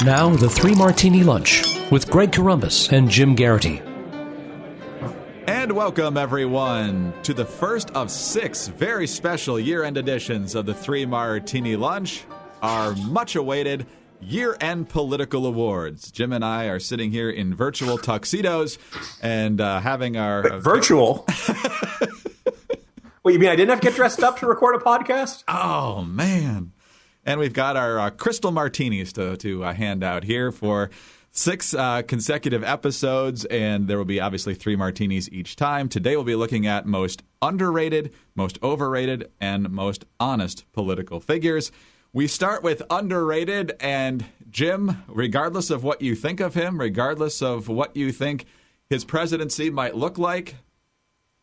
Now, the Three Martini Lunch with Greg Corombos and Jim Garrity. And welcome, everyone, to the first of 6 very special year-end editions of the Three Martini Lunch, our much-awaited year-end political awards. Jim and I are sitting here in virtual tuxedos and having our... Virtual? Wait, you mean I didn't have to get dressed up to record a podcast? Oh, man. And we've got our crystal martinis to hand out here for 6 consecutive episodes, and there will be obviously 3 martinis each time. Today we'll be looking at most underrated, most overrated, and most honest political figures. We start with underrated, and Jim, regardless of what you think of him, regardless of what you think his presidency might look like,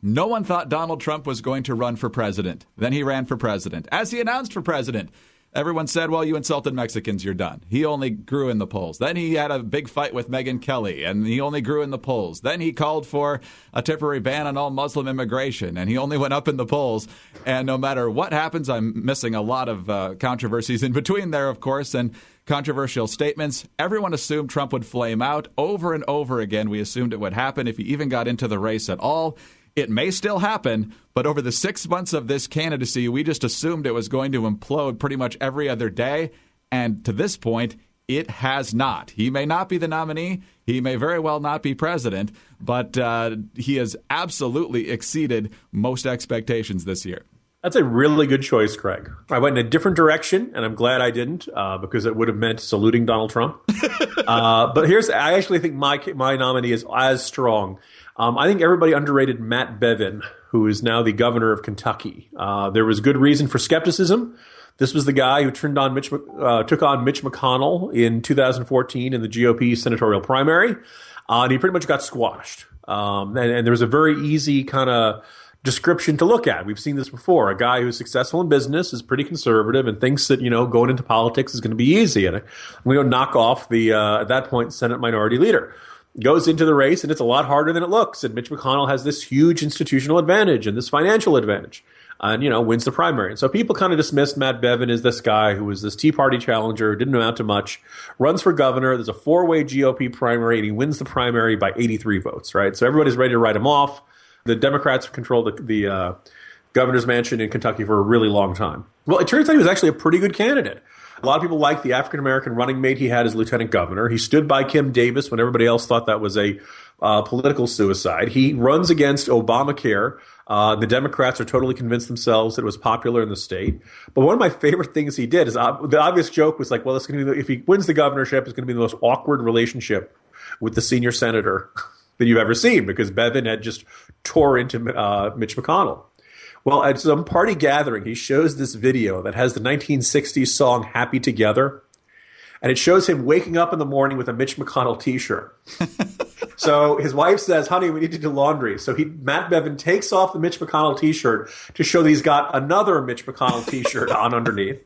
no one thought Donald Trump was going to run for president. Then he ran for president. As he announced for president, everyone said, well, you insulted Mexicans, you're done. He only grew in the polls. Then he had a big fight with Megyn Kelly, and he only grew in the polls. Then he called for a temporary ban on all Muslim immigration, and he only went up in the polls. And no matter what happens, I'm missing a lot of controversies in between there, of course, and controversial statements. Everyone assumed Trump would flame out. Over and over again, we assumed it would happen if he even got into the race at all. It may still happen, but over the 6 months of this candidacy, we just assumed it was going to implode pretty much every other day. And to this point, it has not. He may not be the nominee. He may very well not be president, but he has absolutely exceeded most expectations this year. That's a really good choice, Craig. I went in a different direction, and I'm glad I didn't, because it would have meant saluting Donald Trump. But I actually think my nominee is as strong. I think everybody underrated Matt Bevin, who is now the governor of Kentucky. There was good reason for skepticism. This was the guy who took on Mitch McConnell in 2014 in the GOP senatorial primary, and he pretty much got squashed. And there was a very easy kind of description to look at. We've seen this before. A guy who's successful in business, is pretty conservative, and thinks that, going into politics is going to be easy. And I'm going to knock off the, at that point, Senate Minority Leader. Goes into the race, and it's a lot harder than it looks. And Mitch McConnell has this huge institutional advantage and this financial advantage, and, wins the primary. And so people kind of dismissed Matt Bevin as this guy who was this Tea Party challenger, didn't amount to much, runs for governor. There's a 4-way GOP primary, and he wins the primary by 83 votes, right? So everybody's ready to write him off. The Democrats controlled the governor's mansion in Kentucky for a really long time. Well, it turns out he was actually a pretty good candidate. A lot of people liked the African-American running mate he had as lieutenant governor. He stood by Kim Davis when everybody else thought that was a political suicide. He runs against Obamacare. The Democrats are totally convinced themselves that it was popular in the state. But one of my favorite things he did is the obvious joke was like, well, it's going to be if he wins the governorship, it's going to be the most awkward relationship with the senior senator that you've ever seen, because Bevin had just tore into Mitch McConnell. Well, at some party gathering, he shows this video that has the 1960s song Happy Together, and it shows him waking up in the morning with a Mitch McConnell T-shirt. So his wife says, honey, we need to do laundry. So Matt Bevin takes off the Mitch McConnell T-shirt to show that he's got another Mitch McConnell T-shirt on underneath.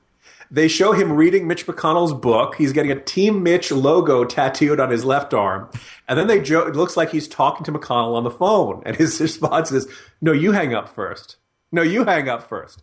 They show him reading Mitch McConnell's book. He's getting a Team Mitch logo tattooed on his left arm. And then it looks like he's talking to McConnell on the phone. And his response is, no, you hang up first. No, you hang up first.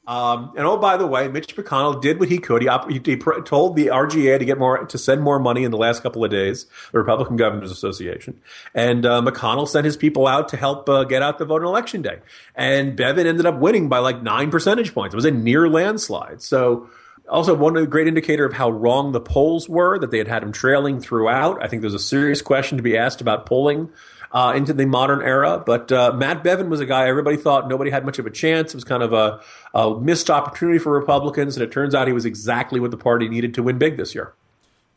And oh, by the way, Mitch McConnell did what he could. He told the RGA to send more money in the last couple of days, the Republican Governors Association. And McConnell sent his people out to help get out the vote on Election Day. And Bevin ended up winning by like 9 percentage points. It was a near landslide. So also, one great indicator of how wrong the polls were, that they had him trailing throughout. I think there's a serious question to be asked about polling into the modern era. But Matt Bevin was a guy everybody thought nobody had much of a chance. It was kind of a missed opportunity for Republicans, and it turns out he was exactly what the party needed to win big this year.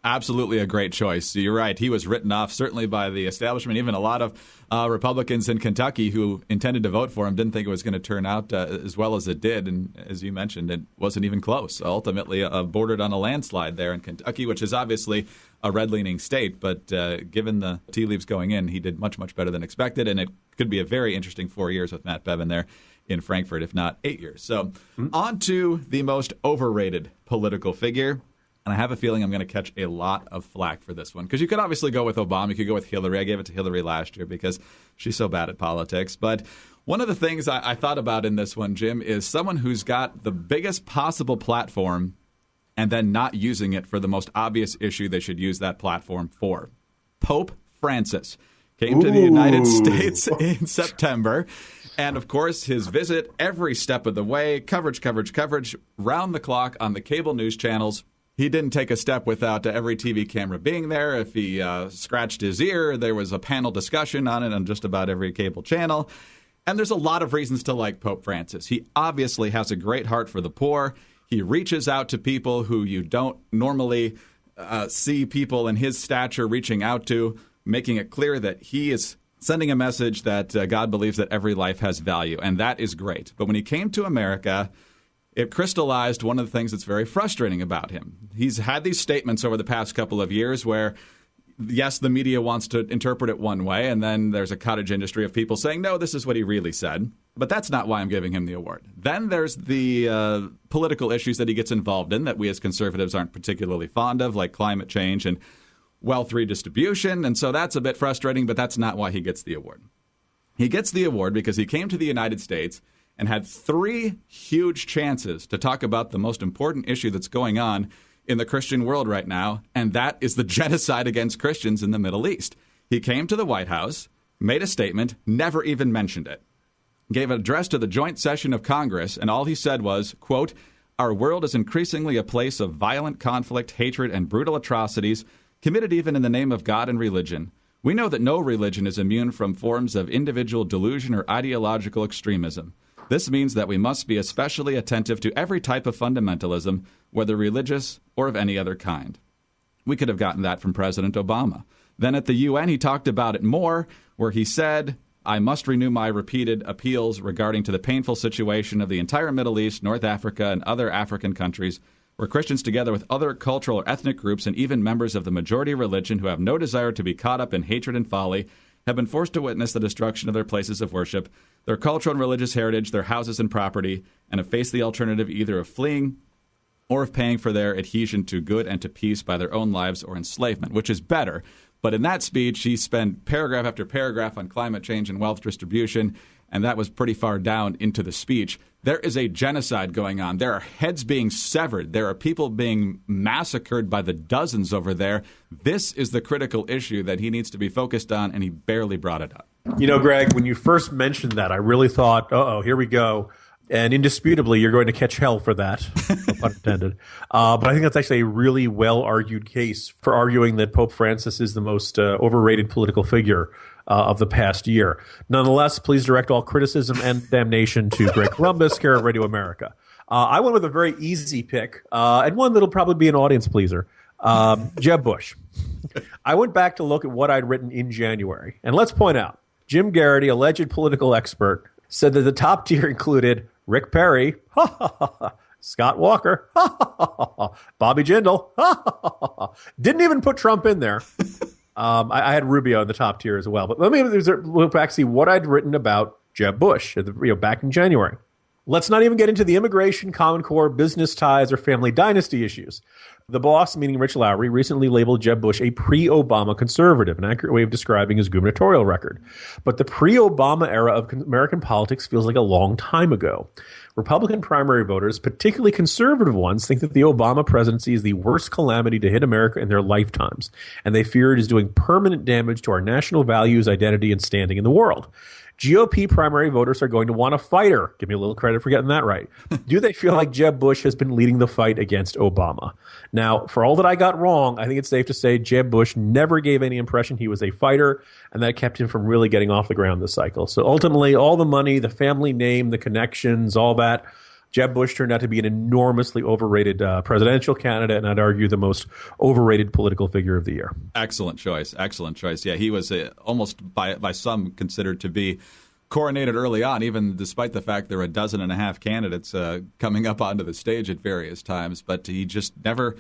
Absolutely a great choice. You're right. He was written off certainly by the establishment. Even a lot of Republicans in Kentucky who intended to vote for him didn't think it was going to turn out as well as it did. And as you mentioned, it wasn't even close. Ultimately, bordered on a landslide there in Kentucky, which is obviously a red-leaning state. But given the tea leaves going in, he did much, much better than expected. And it could be a very interesting 4 years with Matt Bevin there in Frankfurt, if not 8 years. So on to the most overrated political figure. And I have a feeling I'm going to catch a lot of flack for this one. Because you could obviously go with Obama. You could go with Hillary. I gave it to Hillary last year because she's so bad at politics. But one of the things I thought about in this one, Jim, is someone who's got the biggest possible platform and then not using it for the most obvious issue they should use that platform for. Pope Francis came to the United States in September. And, of course, his visit every step of the way, coverage, round the clock on the cable news channels. He didn't take a step without every TV camera being there. If he scratched his ear, there was a panel discussion on it on just about every cable channel. And there's a lot of reasons to like Pope Francis. He obviously has a great heart for the poor. He reaches out to people who you don't normally see people in his stature reaching out to, making it clear that he is sending a message that God believes that every life has value, and that is great. But when he came to America, it crystallized one of the things that's very frustrating about him. He's had these statements over the past couple of years where, yes, the media wants to interpret it one way, and then there's a cottage industry of people saying, no, this is what he really said. But that's not why I'm giving him the award. Then there's the political issues that he gets involved in that we as conservatives aren't particularly fond of, like climate change and wealth redistribution. And so that's a bit frustrating, but that's not why he gets the award. He gets the award because he came to the United States and had 3 huge chances to talk about the most important issue that's going on in the Christian world right now, and that is the genocide against Christians in the Middle East. He came to the White House, made a statement, never even mentioned it, gave an address to the joint session of Congress, and all he said was, quote, "Our world is increasingly a place of violent conflict, hatred, and brutal atrocities, committed even in the name of God and religion. We know that no religion is immune from forms of individual delusion or ideological extremism. This means that we must be especially attentive to every type of fundamentalism, whether religious or of any other kind." We could have gotten that from President Obama. Then at the UN, he talked about it more, where he said, "I must renew my repeated appeals regarding to the painful situation of the entire Middle East, North Africa, and other African countries, where Christians, together with other cultural or ethnic groups and even members of the majority religion who have no desire to be caught up in hatred and folly, have been forced to witness the destruction of their places of worship, their cultural and religious heritage, their houses and property, and have faced the alternative either of fleeing or of paying for their adhesion to good and to peace by their own lives or enslavement," which is better. But in that speech, he spent paragraph after paragraph on climate change and wealth distribution, and that was pretty far down into the speech. There is a genocide going on. There are heads being severed. There are people being massacred by the dozens over there. This is the critical issue that he needs to be focused on, and he barely brought it up. You know, Greg, when you first mentioned that, I really thought, here we go. And indisputably, you're going to catch hell for that, no pun intended. But I think that's actually a really well-argued case for arguing that Pope Francis is the most overrated political figure of the past year. Nonetheless, please direct all criticism and damnation to Greg Columbus, care of Radio America. I went with a very easy pick, and one that'll probably be an audience pleaser, Jeb Bush. I went back to look at what I'd written in January. And let's point out, Jim Garrity, alleged political expert, said that the top tier included Rick Perry, Scott Walker, Bobby Jindal, didn't even put Trump in there. I had Rubio in the top tier as well. But let me look back see what I'd written about Jeb Bush back in January. Let's not even get into the immigration, Common Core, business ties, or family dynasty issues. The boss, meaning Rich Lowry, recently labeled Jeb Bush a pre-Obama conservative, an accurate way of describing his gubernatorial record. But the pre-Obama era of American politics feels like a long time ago. Republican primary voters, particularly conservative ones, think that the Obama presidency is the worst calamity to hit America in their lifetimes, and they fear it is doing permanent damage to our national values, identity, and standing in the world. GOP primary voters are going to want a fighter. Give me a little credit for getting that right. Do they feel like Jeb Bush has been leading the fight against Obama? Now, for all that I got wrong, I think it's safe to say Jeb Bush never gave any impression he was a fighter, and that kept him from really getting off the ground this cycle. So ultimately, all the money, the family name, the connections, all that, Jeb Bush turned out to be an enormously overrated presidential candidate, and I'd argue the most overrated political figure of the year. Excellent choice. Excellent choice. Yeah, he was almost by some considered to be coronated early on, even despite the fact there were 12 candidates coming up onto the stage at various times. But he just never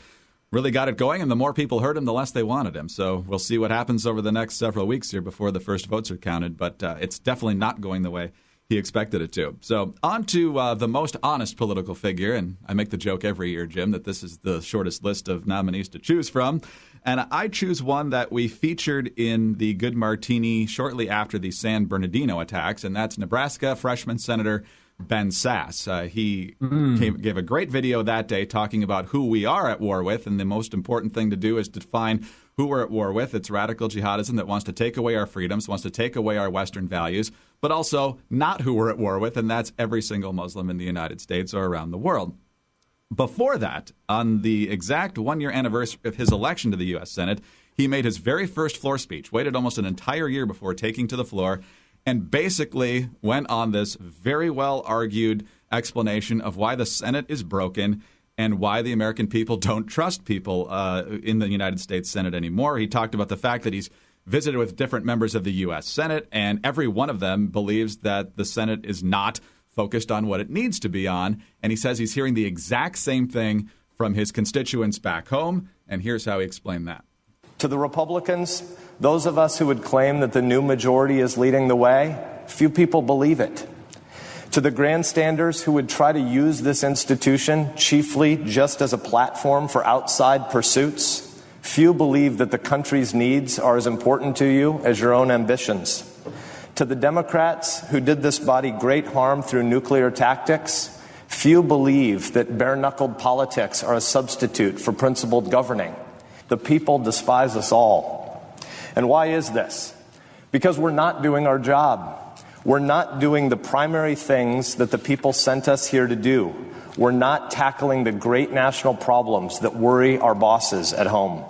really got it going, and the more people heard him, the less they wanted him. So we'll see what happens over the next several weeks here before the first votes are counted. But it's definitely not going the way he expected it to. So on to the most honest political figure, and I make the joke every year, Jim, that this is the shortest list of nominees to choose from. And I choose one that we featured in the Good Martini shortly after the San Bernardino attacks, and that's Nebraska freshman Senator Ben Sasse. He gave a great video that day talking about who we are at war with, and the most important thing to do is to define who we're at war with. It's radical jihadism that wants to take away our freedoms, wants to take away our Western values, but also not who we're at war with, and that's every single Muslim in the United States or around the world. Before that, on the exact one-year anniversary of his election to the U.S. Senate, he made his very first floor speech, waited almost an entire year before taking to the floor, and basically went on this very well-argued explanation of why the Senate is broken and why the American people don't trust people in the United States Senate anymore. He talked about the fact that he's visited with different members of the U.S. Senate, and every one of them believes that the Senate is not focused on what it needs to be on. And he says he's hearing the exact same thing from his constituents back home. And here's how he explained that. To the Republicans, those of us who would claim that the new majority is leading the way, few people believe it. To the grandstanders who would try to use this institution chiefly just as a platform for outside pursuits, few believe that the country's needs are as important to you as your own ambitions. To the Democrats who did this body great harm through nuclear tactics, few believe that bare-knuckled politics are a substitute for principled governing. The people despise us all. And why is this? Because we're not doing our job. We're not doing the primary things that the people sent us here to do. We're not tackling the great national problems that worry our bosses at home.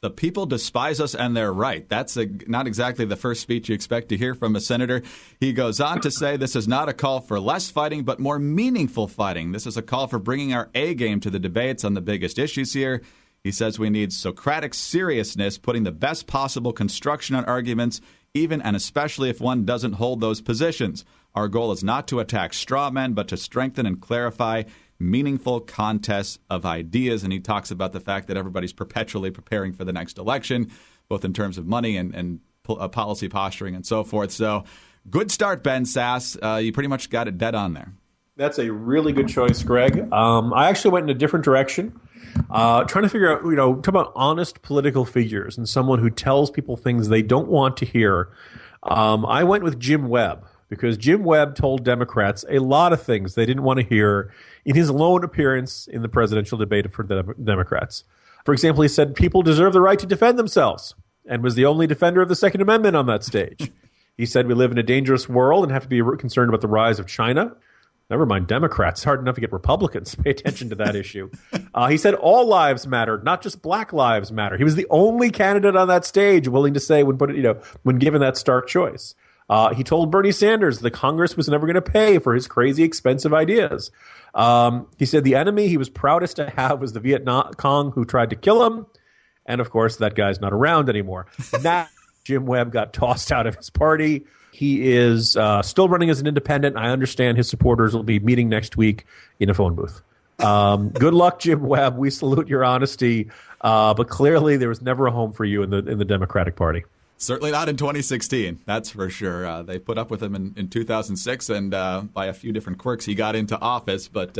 The people despise us, and they're right. That's not exactly the first speech you expect to hear from a senator. He goes on to say this is not a call for less fighting, but more meaningful fighting. This is a call for bringing our A game to the debates on the biggest issues here. He says we need Socratic seriousness, putting the best possible construction on arguments, even and especially if one doesn't hold those positions. Our goal is not to attack straw men, but to strengthen and clarify meaningful contests of ideas. And he talks about the fact that everybody's perpetually preparing for the next election, both in terms of money and policy posturing and so forth. So good start, Ben Sasse. You pretty much got it dead on there. That's a really good choice, Greg. I actually went in a different direction, trying to figure out, talk about honest political figures and someone who tells people things they don't want to hear. I went with Jim Webb, because Jim Webb told Democrats a lot of things they didn't want to hear in his lone appearance in the presidential debate for the Democrats. For example, he said people deserve the right to defend themselves and was the only defender of the Second Amendment on that stage. He said we live in a dangerous world and have to be concerned about the rise of China. Never mind Democrats. It's hard enough to get Republicans to pay attention to that issue. He said all lives matter, not just black lives matter. He was the only candidate on that stage willing to say when given that stark choice. He told Bernie Sanders the Congress was never going to pay for his crazy, expensive ideas. He said the enemy he was proudest to have was the Viet Cong who tried to kill him. And, of course, that guy's not around anymore. Now Jim Webb got tossed out of his party. He is still running as an independent. I understand his supporters will be meeting next week in a phone booth. Good luck, Jim Webb. We salute your honesty. But clearly there was never a home for you in the Democratic Party. Certainly not in 2016, that's for sure. They put up with him in 2006, and by a few different quirks, he got into office. But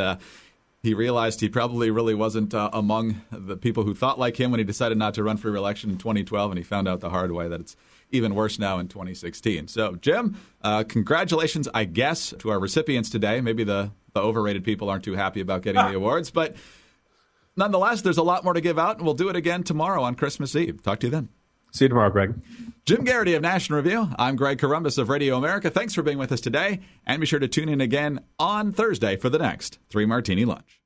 he realized he probably really wasn't among the people who thought like him when he decided not to run for re-election in 2012, and he found out the hard way that it's even worse now in 2016. So, Jim, congratulations, I guess, to our recipients today. Maybe the overrated people aren't too happy about getting the awards, but nonetheless, there's a lot more to give out, and we'll do it again tomorrow on Christmas Eve. Talk to you then. See you tomorrow, Greg. Jim Garrity of National Review. I'm Greg Corombos of Radio America. Thanks for being with us today, and be sure to tune in again on Thursday for the next 3 Martini Lunch.